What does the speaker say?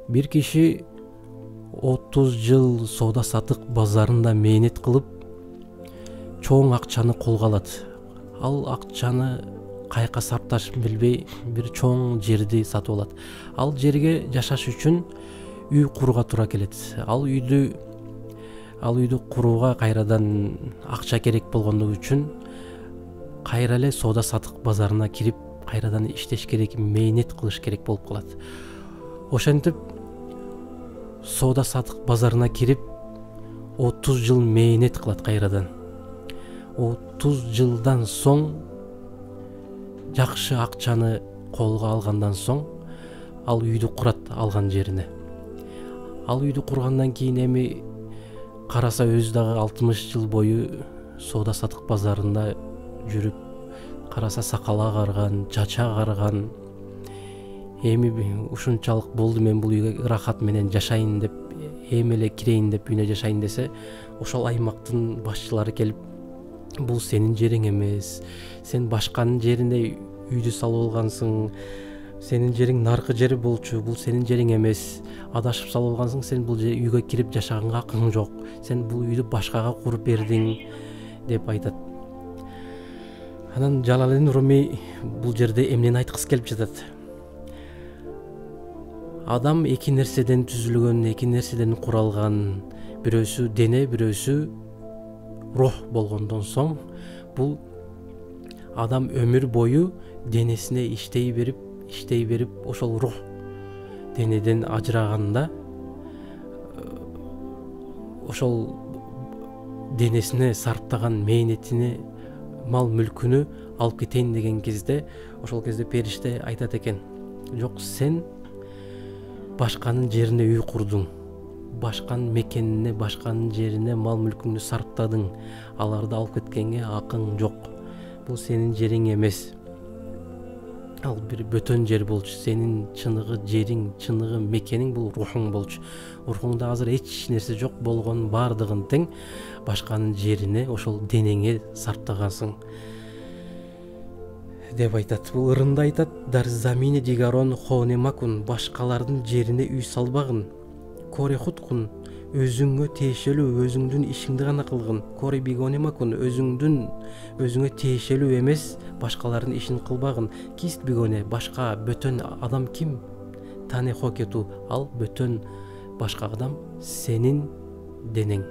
Бир киши 30 жыл соода сатык базарында мээнет кылып чоң акчаны колго алат. Ал акчаны каяка сарпташын билбей бир чоң жерди сатып алат. Ал жерге жашаш үчүн үй курууга туура келет. Ал үйдү курууга кайрадан акча керек болгондугу үчүн кайра эле соода сатык базарына кирип кайрадан иштеш керек, мээнет кылыш керек болуп калат. Ошентип соода сатык базарына кирип 30 жыл мээнет кылат кайрадан. 30 жылдан соң жакшы акчаны колго алгандан соң ал үйдү курат алган жерине. Ал үйдү кургандан кийин эми караса өзү дагы 60 жыл бою соода сатык базарында жүрүп, караса сакалы агарган, чачы агарган. Эми ушунчалык болду, мен бул үйгө ырахат менен жашайын деп, эми эле кирейин деп үйүнө жашайын десе, ошол аймактын башчылары келип, бул сенин жериң эмес, сен башканын жерине үйдү салып алгансың, сенин жериң наркы жери болчу, бул сенин жериң эмес, адашып салып алгансың, сен бул үйгө кирип жашаганга акың жок, сен бул үйдү башкага куруп бердиң деп айтат. Анан Жалалдин Руми бул жерде эмнени айткысы келип жатат? Адам эки нерседен түзүлгөн, эки нерседен куралган, бирөөсү дене, бирөөсү рух болгондон соң, бул адам өмүр бою денесине иштей берип, ошол рух денеден ажыраганда, ошол денесине сарптаган мээнетини, мал мүлкүнү алып кетейин деген кезде, ошол кезде периште айтат экен: жок, сен башканын жерине үй курдуң, башканын мекенине, башканын жерине мал мүлкүңдү сарптадың, аларды алып кеткенге акың жок, бул сенин жериң эмес. Ал бир бөтөн жер болчу, сенин чыныгы жериң, чыныгы мекениң бул рухуң болчу. Рухуңда азыр эч нерсе жок болгон, бардыгын тең башканын жерине, ошол денеңе сарптагансың деп айтат. Бул ырында айтат: Дарзамине дигарон хонемакун, башкалардын жерине үй салбагын. Корехуткун, өзүңө тиешелүү, өзүңдүн ишиңди гана кылгын. Кори бигонемакун, өзүңө тиешелүү эмес башкалардын ишин кылбагын. Кист бигоне, башка бөтөн адам ким? Тане хокету, ал бөтөн башка адам сенин денең.